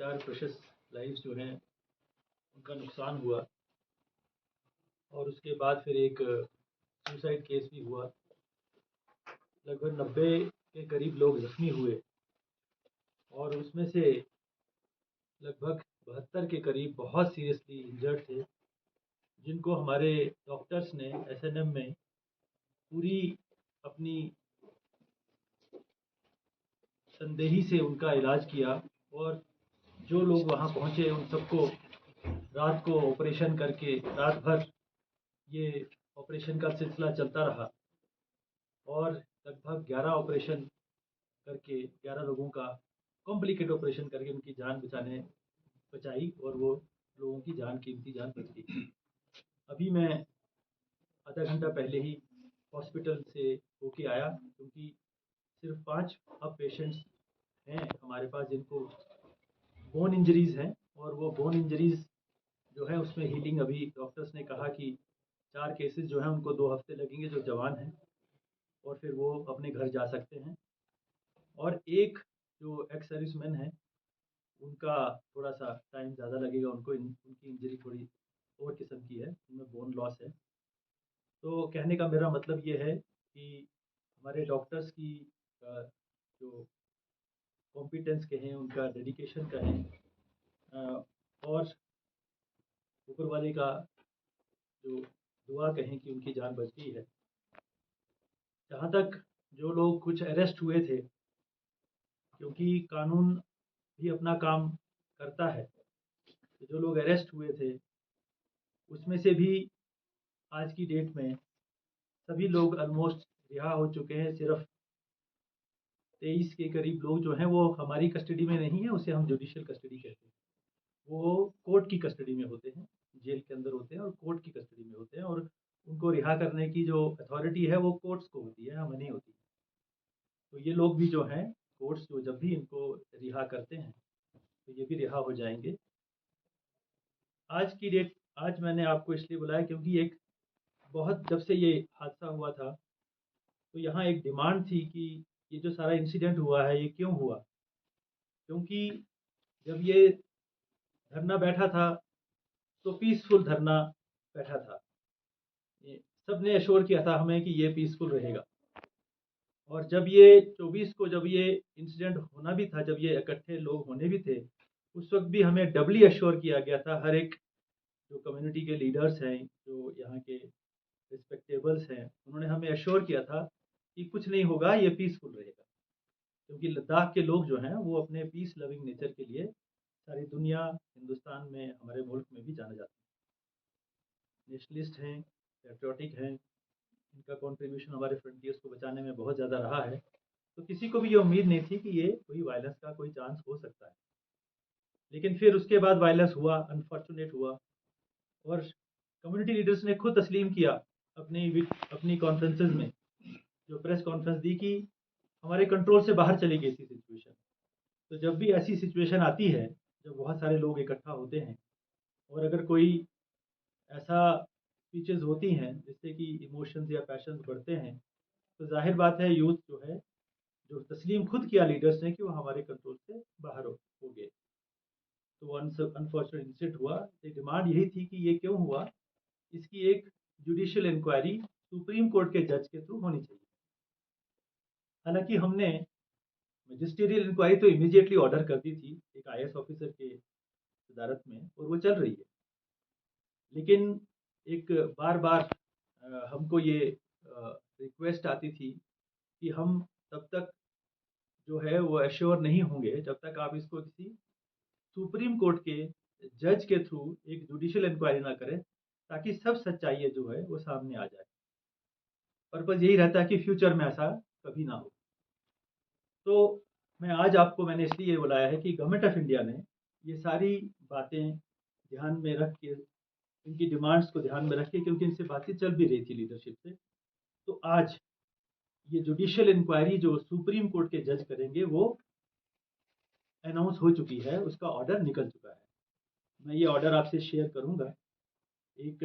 4 precious lives जो हैं उनका नुकसान हुआ और उसके बाद फिर एक सुसाइड केस भी हुआ। लगभग 90 के करीब लोग ज़ख्मी हुए और उसमें से लगभग 72 के करीब बहुत सीरियसली इंजर्ड थे, जिनको हमारे डॉक्टर्स ने एसएनएम में पूरी अपनी संदेही से उनका इलाज किया और जो लोग वहाँ पहुँचे उन सबको रात को ऑपरेशन करके रात भर ये ऑपरेशन का सिलसिला चलता रहा और लगभग 11 ऑपरेशन करके 11 लोगों का कॉम्प्लिकेट ऑपरेशन करके उनकी जान बचाई और वो लोगों की जान, कीमती जान बच गई। अभी मैं आधा घंटा पहले ही हॉस्पिटल से होके आया, क्योंकि सिर्फ 5 अब पेशेंट्स हैं हमारे पास जिनको बोन इंजरीज़ हैं और वो बोन इंजरीज़ जो है उसमें हीलिंग अभी डॉक्टर्स ने कहा कि 4 केसेस जो हैं उनको 2 हफ्ते लगेंगे जो जवान हैं, और फिर वो अपने घर जा सकते हैं। और एक जो एक्स सर्विसमैन है उनका थोड़ा सा टाइम ज़्यादा लगेगा, उनकी इंजरी थोड़ी और किस्म की है, उनमें बोन लॉस है। तो कहने का मेरा मतलब ये है कि हमारे डॉक्टर्स की जो कॉम्पिटेंस कहें, उनका डेडिकेशन कहें, और ऊपर वाले का जो दुआ कहें कि उनकी जान बच गई है। जहाँ तक जो लोग कुछ अरेस्ट हुए थे, क्योंकि कानून भी अपना काम करता है, तो जो लोग अरेस्ट हुए थे उसमें से भी आज की डेट में सभी लोग ऑलमोस्ट रिहा हो चुके हैं। सिर्फ 23 के करीब लोग जो हैं वो हमारी कस्टडी में नहीं है, उसे हम जुडिशियल कस्टडी कहते हैं। वो कोर्ट की कस्टडी में होते हैं, जेल के अंदर होते हैं और कोर्ट की कस्टडी में होते हैं, और उनको रिहा करने की जो अथॉरिटी है वो कोर्ट्स को होती है, हमें नहीं होती। तो ये लोग भी जो हैं, कोर्ट्स जो जब भी इनको रिहा करते हैं तो ये भी रिहा हो जाएंगे। आज की डेट, आज मैंने आपको इसलिए बुलाया क्योंकि एक बहुत, जब से ये हादसा हुआ था तो यहाँ एक डिमांड थी कि ये जो सारा इंसिडेंट हुआ है ये क्यों हुआ। क्योंकि जब ये धरना बैठा था तो पीसफुल धरना बैठा था, सब ने एश्योर किया था हमें कि ये पीसफुल रहेगा। और जब ये 24 को जब ये इंसिडेंट होना भी था, जब ये इकट्ठे लोग होने भी थे, उस वक्त भी हमें डबली एश्योर किया गया था। हर एक जो कम्युनिटी के लीडर्स हैं, जो यहाँ के रिस्पेक्टेबल्स हैं, उन्होंने हमें एश्योर किया था कि कुछ नहीं होगा, ये पीसफुल रहेगा। क्योंकि लद्दाख के लोग जो हैं वो अपने पीस लविंग नेचर के लिए सारी दुनिया, हिंदुस्तान में, हमारे मुल्क में भी जाने जाते हैं। नेशनलिस्ट हैं, पैट्रियोटिक हैं, इनका कंट्रीब्यूशन हमारे फ्रंटियर्स को बचाने में बहुत ज़्यादा रहा है। तो किसी को भी ये उम्मीद नहीं थी कि ये कोई वायलेंस का कोई चांस हो सकता है। लेकिन फिर उसके बाद वायलेंस हुआ, अनफॉर्चुनेट हुआ, और कम्युनिटी लीडर्स ने खुद तस्लीम किया अपनी कॉन्फ्रेंसेज में, जो प्रेस कॉन्फ्रेंस दी, कि हमारे कंट्रोल से बाहर चली गई थी सिचुएशन। तो जब भी ऐसी सिचुएशन आती है, जब बहुत सारे लोग इकट्ठा होते हैं और अगर कोई ऐसा स्पीचेस होती हैं जिससे कि इमोशंस या पैशंस बढ़ते हैं, तो जाहिर बात है यूथ जो है, जो तस्लीम खुद किया लीडर्स ने कि वो हमारे कंट्रोल से बाहर हो गए। तो अनफॉर्चुनेट इंसिडेंट हुआ। डिमांड यही थी कि ये क्यों हुआ, इसकी एक जुडिशियल इंक्वायरी सुप्रीम कोर्ट के जज के थ्रू होनी चाहिए। हालांकि हमने मजिस्ट्रियल इंक्वायरी तो इमीडिएटली ऑर्डर कर दी थी एक आईएएस ऑफिसर के सदारत में, और वो चल रही है। लेकिन एक बार बार हमको ये रिक्वेस्ट आती थी कि हम तब तक जो है वो एश्योर नहीं होंगे जब तक आप इसको किसी सुप्रीम कोर्ट के जज के थ्रू एक जुडिशियल इंक्वायरी ना करें, ताकि सब सच्चाई जो है वो सामने आ जाए। पर्पज़ यही रहता है कि फ्यूचर में ऐसा कभी ना हो। तो मैंने इसलिए बुलाया है कि गवर्नमेंट ऑफ इंडिया ने ये सारी बातें ध्यान में रख के, इनकी डिमांड्स को ध्यान में रख के, क्योंकि इनसे बातें चल भी रही थी लीडरशिप से, तो आज ये जुडिशियल इंक्वायरी जो सुप्रीम कोर्ट के जज करेंगे वो अनाउंस हो चुकी है, उसका ऑर्डर निकल चुका है। मैं ये ऑर्डर आपसे शेयर करूंगा। एक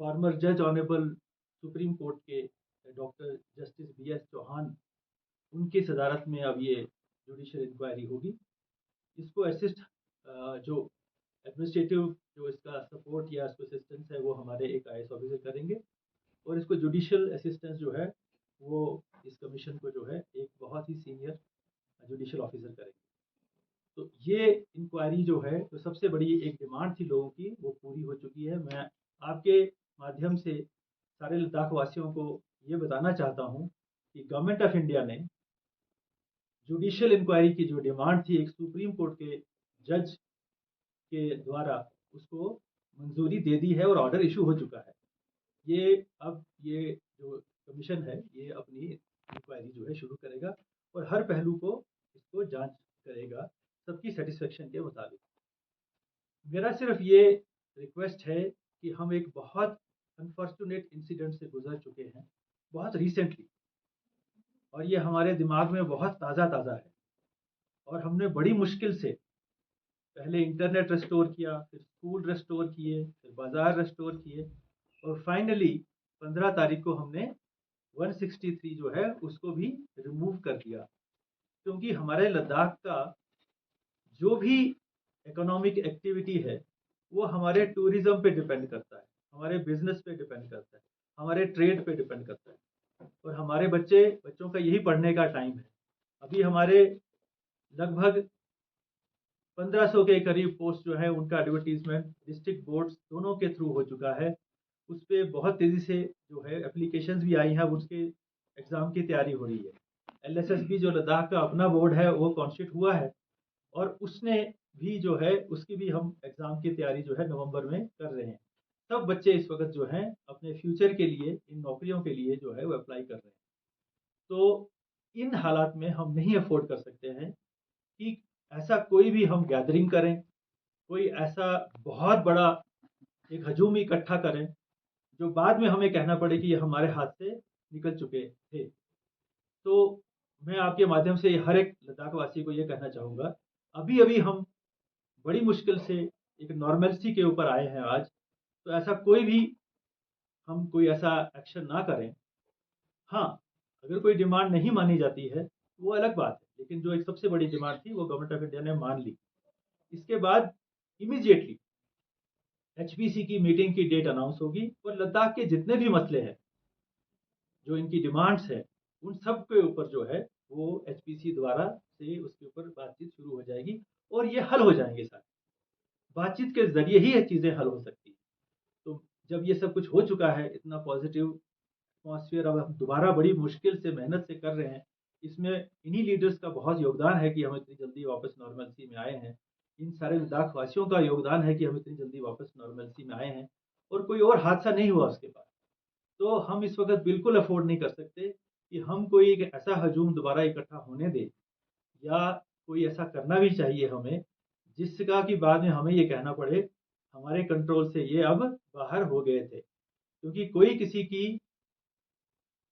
फॉर्मर जज ऑनरेबल सुप्रीम कोर्ट के डॉक्टर जस्टिस BS चौहान, उनकी सदारत में अब ये जुडिशियल इंक्वायरी होगी। इसको असिस्ट जो एडमिनिस्ट्रेटिव जो इसका सपोर्ट या इसको असिस्टेंस है वो हमारे एक IAS ऑफिसर करेंगे, और इसको जुडिशियल असिस्टेंस जो है वो इस कमीशन को जो है एक बहुत ही सीनियर जुडिशियल ऑफिसर करेंगे। तो ये इंक्वायरी जो है, तो सबसे बड़ी एक डिमांड थी लोगों की, वो पूरी हो चुकी है। मैं आपके माध्यम से सारे लद्दाख वासियों को ये बताना चाहता हूँ कि गवर्नमेंट ऑफ इंडिया ने जुडिशियल इंक्वायरी की जो डिमांड थी एक सुप्रीम कोर्ट के जज के द्वारा, उसको मंजूरी दे दी है और ऑर्डर इशू हो चुका है। ये अब ये जो कमीशन है ये अपनी इंक्वायरी जो है शुरू करेगा और हर पहलू को इसको जांच करेगा सबकी सेटिस्फेक्शन के मुताबिक। मेरा सिर्फ ये रिक्वेस्ट है कि हम एक बहुत अनफॉर्चुनेट इंसिडेंट से गुजर चुके हैं बहुत रिसेंटली, और ये हमारे दिमाग में बहुत ताज़ा ताज़ा है, और हमने बड़ी मुश्किल से पहले इंटरनेट रेस्टोर किया, फिर स्कूल रेस्टोर किए, फिर बाजार रेस्टोर किए, और फाइनली 15 तारीख को हमने 163 जो है उसको भी रिमूव कर दिया, क्योंकि हमारे लद्दाख का जो भी इकोनॉमिक एक्टिविटी है वो हमारे टूरिज्म पे डिपेंड करता है, हमारे बिजनेस पे डिपेंड करता है, हमारे ट्रेड पे डिपेंड करता है, और हमारे बच्चों का यही पढ़ने का टाइम है। अभी हमारे लगभग 1500 के करीब पोस्ट जो है उनका एडवर्टीजमेंट डिस्ट्रिक्ट बोर्ड्स दोनों के थ्रू हो चुका है। उस पर बहुत तेज़ी से जो है एप्लीकेशंस भी आई हैं, उसके एग्ज़ाम की तैयारी हो रही है। LSSB जो लद्दाख का अपना बोर्ड है वो कॉन्स्टिट्यूट हुआ है, और उसने भी जो है उसकी भी हम एग्ज़ाम की तैयारी जो है नवंबर में कर रहे हैं। सब बच्चे इस वक्त जो हैं अपने फ्यूचर के लिए इन नौकरियों के लिए जो है वो अप्लाई कर रहे हैं। तो इन हालात में हम नहीं अफोर्ड कर सकते हैं कि ऐसा कोई भी हम गैदरिंग करें, कोई ऐसा बहुत बड़ा एक हजूम इकट्ठा करें जो बाद में हमें कहना पड़े कि ये हमारे हाथ से निकल चुके थे। तो मैं आपके माध्यम से हर एक लद्दाख वासी को ये कहना चाहूँगा, अभी अभी हम बड़ी मुश्किल से एक नॉर्मलसी के ऊपर आए हैं आज, तो ऐसा कोई भी हम कोई ऐसा एक्शन ना करें। हाँ, अगर कोई डिमांड नहीं मानी जाती है वो अलग बात है, लेकिन जो एक सबसे बड़ी डिमांड थी वो गवर्नमेंट ऑफ इंडिया ने मान ली। इसके बाद इमीडिएटली HPC की मीटिंग की डेट अनाउंस होगी, और लद्दाख के जितने भी मसले हैं जो इनकी डिमांड्स हैं उन सब के ऊपर जो है वो HPC द्वारा से उसके ऊपर बातचीत शुरू हो जाएगी, और ये हल हो जाएंगे सारे। बातचीत के जरिए ही ये चीज़ें हल हो सकती हैं। तो जब ये सब कुछ हो चुका है, इतना पॉजिटिव एटमॉस्फेयर अब हम दोबारा बड़ी मुश्किल से मेहनत से कर रहे हैं, इसमें इन्हीं लीडर्स का बहुत योगदान है कि हम इतनी जल्दी वापस नॉर्मलसी में आए हैं। इन सारे लद्दाख वासियों का योगदान है कि हम इतनी जल्दी वापस नॉर्मलसी में आए हैं, और कोई और हादसा नहीं हुआ उसके बाद। तो हम इस वक्त बिल्कुल अफोर्ड नहीं कर सकते कि हम कोई एक ऐसा हजूम दोबारा इकट्ठा होने दें, या कोई ऐसा करना भी चाहिए हमें जिसका कि बाद में हमें ये कहना पड़े हमारे कंट्रोल से ये अब बाहर हो गए थे। क्योंकि कोई किसी की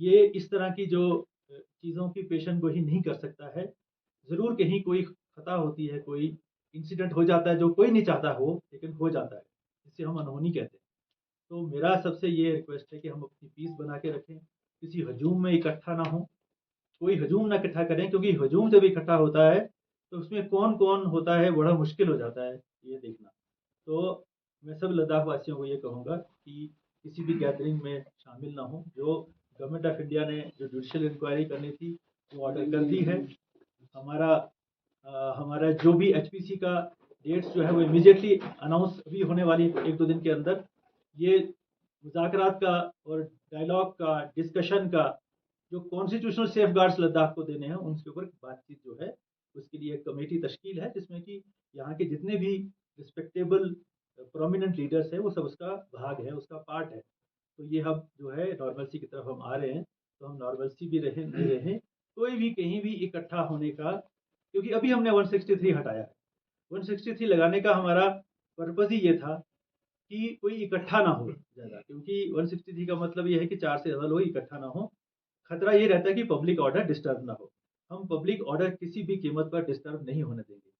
ये इस तरह की जो चीज़ों की पेशन गोई नहीं कर सकता है। ज़रूर कहीं कोई खता होती है, कोई इंसिडेंट हो जाता है जो कोई नहीं चाहता हो, लेकिन हो जाता है, जिसे हम अनहोनी कहते हैं। तो मेरा सबसे ये रिक्वेस्ट है कि हम अपनी पीस बना के रखें, किसी हजूम में इकट्ठा ना हो, कोई हजूम ना इकट्ठा करें, क्योंकि हजूम जब इकट्ठा होता है तो उसमें कौन कौन होता है बड़ा मुश्किल हो जाता है ये देखना। तो मैं सब लद्दाख वासियों को ये कहूँगा कि किसी भी गैदरिंग में शामिल ना हो। जो गवर्नमेंट ऑफ इंडिया ने जो जुडिशियल इंक्वायरी करनी थी वो ऑर्डर कर दी है। हमारा जो भी HPC का डेट्स जो है वो इमीडिएटली अनाउंस भी होने वाली है 1-2 दिन के अंदर। ये मुज़ाकरात का और डायलॉग का, डिस्कशन का जो कॉन्स्टिट्यूशनल सेफगार्ड्स लद्दाख को देने हैं उनके ऊपर बातचीत जो है उसके लिए एक कमेटी तश्कील है, जिसमें कि यहाँ के जितने भी रिस्पेक्टेबल प्रोमिनेंट लीडर्स हैं वो सब उसका भाग है, उसका पार्ट है। तो ये हम जो है नॉर्मलसी की तरफ हम आ रहे हैं, तो हम नॉर्मलसी भी रहें नहीं रहें, कोई भी कहीं भी इकट्ठा होने का, क्योंकि अभी हमने 163 हटाया है। 163 लगाने का हमारा पर्पज़ ही ये था कि कोई इकट्ठा ना हो ज़्यादा, क्योंकि 163 का मतलब ये है कि 4 से ज़्यादा लोग इकट्ठा ना हो। खतरा ये रहता है कि पब्लिक ऑर्डर डिस्टर्ब ना हो। हम पब्लिक ऑर्डर किसी भी कीमत पर डिस्टर्ब नहीं होने देंगे।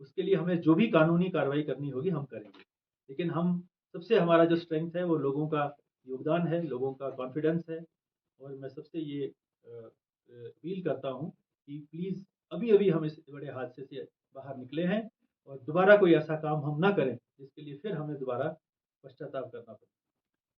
उसके लिए हमें जो भी कानूनी कार्रवाई करनी होगी हम करेंगे। लेकिन हम सबसे हमारा जो स्ट्रेंथ है वो लोगों का योगदान है, लोगों का कॉन्फिडेंस है, और मैं सबसे ये अपील करता हूँ कि प्लीज़ अभी अभी हम इस बड़े हादसे से बाहर निकले हैं और दोबारा कोई ऐसा काम हम ना करें जिसके लिए फिर हमें दोबारा पश्चाताप करना पड़े।